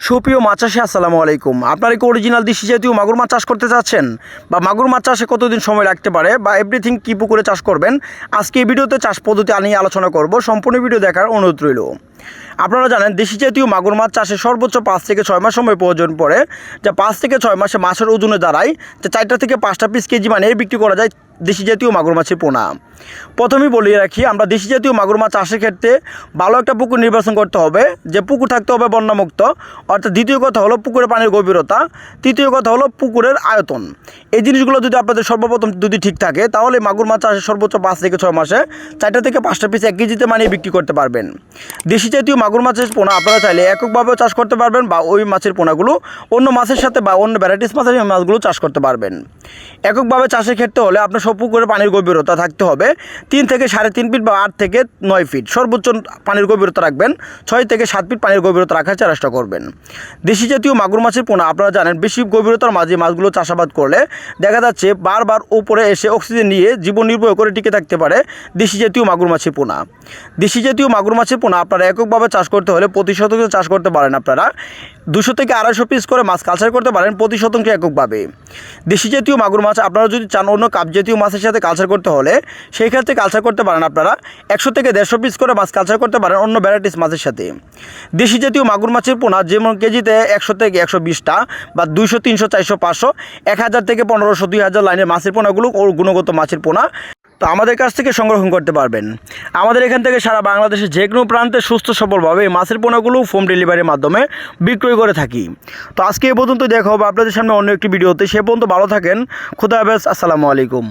সুপ্রিয় মাছ চাষি আসসালামু আলাইকুম। আপনারা কি অরিজিনাল দেশি জাতীয় মাগুর মাছ চাষ করতে চাচ্ছেন বা মাগুর মাছ চাষে কতদিন সময় লাগতে পারে বা এভরিথিং কী পুকুরে চাষ করবেন, আজকে এই ভিডিওতে চাষ পদ্ধতি নিয়ে আলোচনা করব। সম্পূর্ণ ভিডিও দেখার অনুরোধ রইল। আপনারা জানেন দেশি জাতীয় মাগুর মাছ চাষে সর্বোচ্চ 5 থেকে 6 মাস সময় প্রয়োজন পড়ে, যা 5 থেকে 6 মাসে মাছের ওজনে দাঁড়ায় যে 4টা থেকে 5টা পিস কেজি মানে বিক্রি করা যায় দেশি জাতীয় মাগুর মাছের পোনা। প্রথমেই বলিয়ে রাখি, আমরা দেশি জাতীয় মাগুর মাছ চাষের ক্ষেত্রে ভালো একটা পুকুর নির্বাচন করতে হবে, যে পুকুর থাকতে হবে বন্যামুক্ত। অর্থাৎ দ্বিতীয় কথা হলো পুকুরের পানির গভীরতা, তৃতীয় কথা হলো পুকুরের আয়তন। এই জিনিসগুলো যদি আপনাদের সর্বপ্রথম যদি ঠিক থাকে, তাহলে মাগুর মাছ চাষে সর্বোচ্চ 5 থেকে 6 মাসে 4টা থেকে 5টা পিস 1 কেজিতে মানিয়ে বিক্রি করতে পারবেন। দেশি জাতীয় মাগুর মাছের পোনা আপনারা চাইলে এককভাবেও চাষ করতে পারবেন বা ওই মাছের পোনাগুলো অন্য মাছের সাথে বা অন্য ভ্যারাইটিস মাছের মাছগুলো চাষ করতে পারবেন। এককভাবে চাষের ক্ষেত্রে হলে আপনার সব পুকুরে পানির গভীরতা থাকতে হবে 3 থেকে 3.5 ফিট বা 8 থেকে 9 ফিট, সর্বোচ্চ পানির গভীরতা রাখবেন 6 থেকে 7 ফিট পানির গভীরতা রাখার চেষ্টা করবেন। দেশি জাতীয় মাগুর মাছের পোনা আপনারা জানেন বেশি গভীরতার মাঝে মাছগুলো চাষাবাদ করলে দেখা যাচ্ছে বারবার উপরে এসে অক্সিজেন নিয়ে জীবন নির্বাহ করে টিকে থাকতে পারে দেশি জাতীয় মাগুর মাছের পোনা। দেশি জাতীয় মাগুর মাছের পোনা আপনারা এককভাবে চাষ করতে হলে প্রতি শতকে চাষ করতে পারেন আপনারা 200 থেকে 250 পিস করে মাছ কালচার করতে পারেন প্রতি শতাংশে এককভাবে। দেশি জাতীয় মাগুর মাছ আপনারা যদি চান অন্য কাপ জাতীয় মাছের সাথে কালচার করতে হলে সেই ক্ষেত্রে কালচার করতে পারেন আপনারা 100 থেকে 150 পিস করে মাছ কালচার করতে পারেন অন্য ভ্যারাইটিস মাছের সাথে। দেশি জাতীয় মাগুর মাছের পোনা যেমন কেজিতে 100 থেকে 120টা বা 200, 300, 400, 500, 1000 থেকে 1500, 2000 লাইনের মাছের পোনাগুলো ও গুণগত মাছের পোনা তো আমাদের কাছ থেকে সংগ্রহ করতে পারবেন। আমাদের এখান থেকে সারা বাংলাদেশে যে কোনো প্রান্তে সুস্থ সবলভাবে মাছের পোনাগুলো হোম ডেলিভারির মাধ্যমে বিক্রয় করে থাকি। তো আজকে এই পর্যন্ত দেখা হবে আপনাদের সামনে অন্য একটি ভিডিওতে। সে পর্যন্ত ভালো থাকেন। খুদা হাফেজ। আসসালামু আলাইকুম।